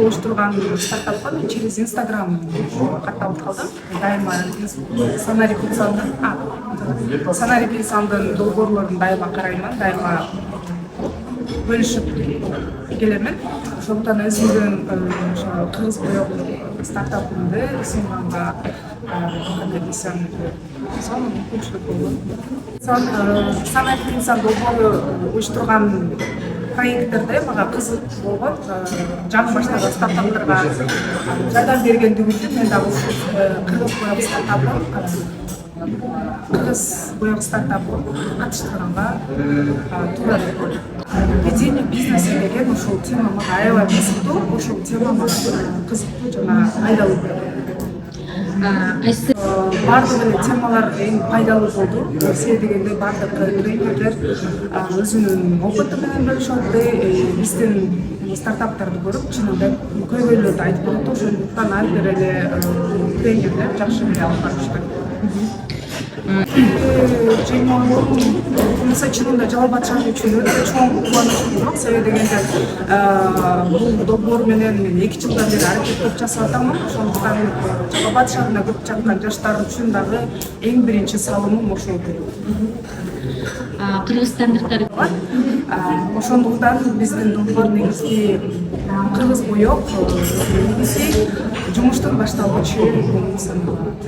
Оштурган стартапка мен через Инстаграм катталып калдым. Дайыма Санари Пинсандын долбоорлорун дайыма караймын, дайыма бөлүшүп келемин. Ошондуктан өзүмдүн кыргыз боек стартапымды сунганга кандай десем, сонун мүмкүнчүлүк болгон. Санари Пинсан долбоору уюштурган проекттерде мага кызык болгон, жаңы баштаган стартаптарга жардам бергендиги үчүн мен дагы ушул кыргыз боек стартапын катыштырганга туура деп ойлойм. Ведение бизнеса деген ошол тема мага аябай кызыктуу, ошол тема мага кызыктуу жана пайдалуу. Бардык эле темалар эң пайдалуу болду. Себеби дегенде бардык трейдерлер өзүнүн опыту менен бөлүшүп, биздин стартаптарды көрүп, чынында көйгөйлөрдү айтып берди. Ошондуктан ар бир эле трейдерлер жакшы эле алып барышты. Мисалы чынында Жалал Батшан үчүн өтө чоң кубаныч болмок. Себеби дегенде бул долбоор менен мен 2 жылдан бери аракет кылып жасап атамын. Ошондуктан Жалал Батшанда көп жаткан жаштар үчүн дагы эң биринчи салымым ошол болду. Кыргыз стандарттары бар. Ошондуктан биздин долбоор негизги кыргыз боек негизги жумуштун башталгычы болуп саналат.